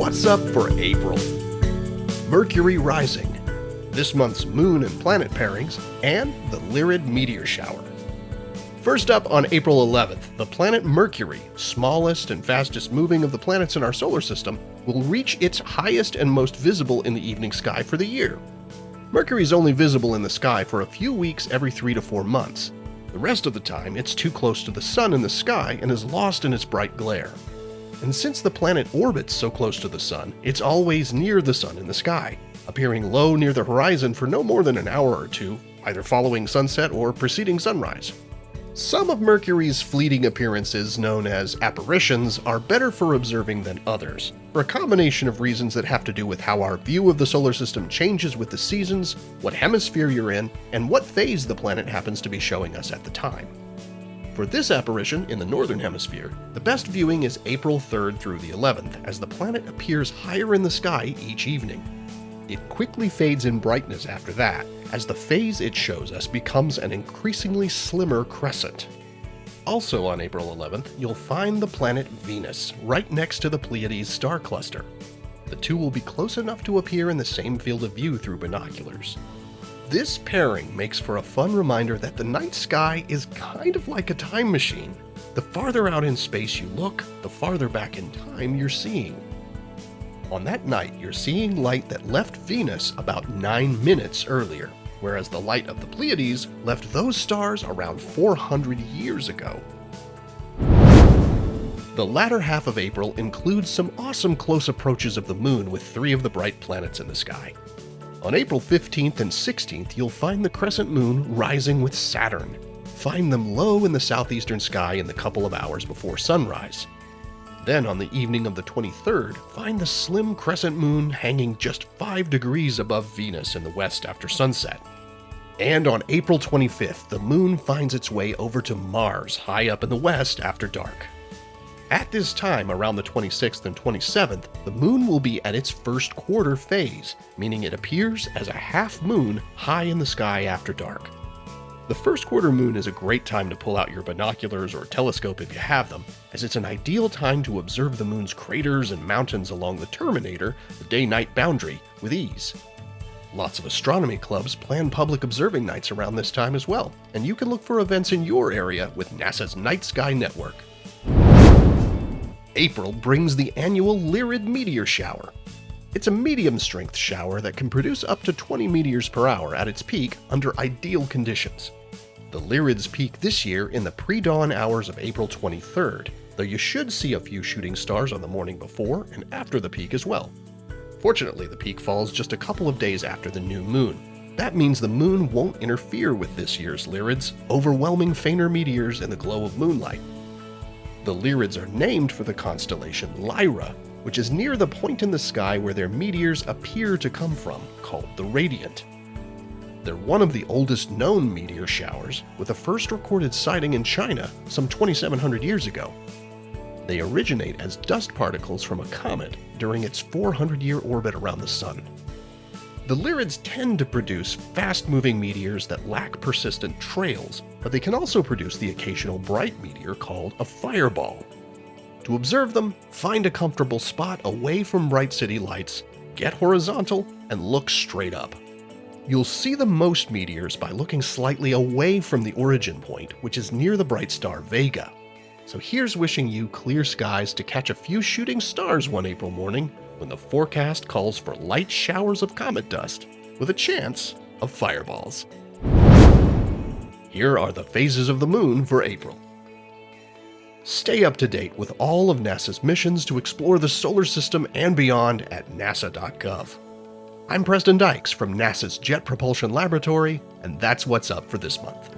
What's up for April? Mercury rising, this month's moon and planet pairings, and the Lyrid meteor shower. First up, on April 11th, the planet Mercury, smallest and fastest moving of the planets in our solar system, will reach its highest and most visible in the evening sky for the year. Mercury is only visible in the sky for a few weeks every 3 to 4 months. The rest of the time, it's too close to the sun in the sky and is lost in its bright glare. And since the planet orbits so close to the sun, it's always near the sun in the sky, appearing low near the horizon for no more than an hour or two, either following sunset or preceding sunrise. Some of Mercury's fleeting appearances, known as apparitions, are better for observing than others, for a combination of reasons that have to do with how our view of the solar system changes with the seasons, what hemisphere you're in, and what phase the planet happens to be showing us at the time. For this apparition in the northern hemisphere, the best viewing is April 3rd through the 11th, as the planet appears higher in the sky each evening. It quickly fades in brightness after that, as the phase it shows us becomes an increasingly slimmer crescent. Also on April 11th, you'll find the planet Venus, right next to the Pleiades star cluster. The two will be close enough to appear in the same field of view through binoculars. This pairing makes for a fun reminder that the night sky is kind of like a time machine. The farther out in space you look, the farther back in time you're seeing. On that night, you're seeing light that left Venus about 9 minutes earlier, whereas the light of the Pleiades left those stars around 400 years ago. The latter half of April includes some awesome close approaches of the moon with 3 of the bright planets in the sky. On April 15th and 16th, you'll find the crescent moon rising with Saturn. Find them low in the southeastern sky in the couple of hours before sunrise. Then on the evening of the 23rd, find the slim crescent moon hanging just 5 degrees above Venus in the west after sunset. And on April 25th, the moon finds its way over to Mars high up in the west after dark. At this time, around the 26th and 27th, the moon will be at its first quarter phase, meaning it appears as a half moon high in the sky after dark. The first quarter moon is a great time to pull out your binoculars or telescope if you have them, as it's an ideal time to observe the moon's craters and mountains along the terminator, the day-night boundary, with ease. Lots of astronomy clubs plan public observing nights around this time as well, and you can look for events in your area with NASA's Night Sky Network. April brings the annual Lyrid meteor shower. It's a medium-strength shower that can produce up to 20 meteors per hour at its peak under ideal conditions. The Lyrids peak this year in the pre-dawn hours of April 23rd, though you should see a few shooting stars on the morning before and after the peak as well. Fortunately, the peak falls just a couple of days after the new moon. That means the moon won't interfere with this year's Lyrids, overwhelming fainter meteors in the glow of moonlight. The Lyrids are named for the constellation Lyra, which is near the point in the sky where their meteors appear to come from, called the Radiant. They're one of the oldest known meteor showers, with a first recorded sighting in China some 2,700 years ago. They originate as dust particles from a comet during its 400-year orbit around the Sun. The Lyrids tend to produce fast-moving meteors that lack persistent trails, but they can also produce the occasional bright meteor called a fireball. To observe them, find a comfortable spot away from bright city lights, get horizontal, and look straight up. You'll see the most meteors by looking slightly away from the origin point, which is near the bright star Vega. So here's wishing you clear skies to catch a few shooting stars one April morning, when the forecast calls for light showers of comet dust, with a chance of fireballs. Here are the phases of the moon for April. Stay up to date with all of NASA's missions to explore the solar system and beyond at nasa.gov. I'm Preston Dykes from NASA's Jet Propulsion Laboratory, and that's what's up for this month.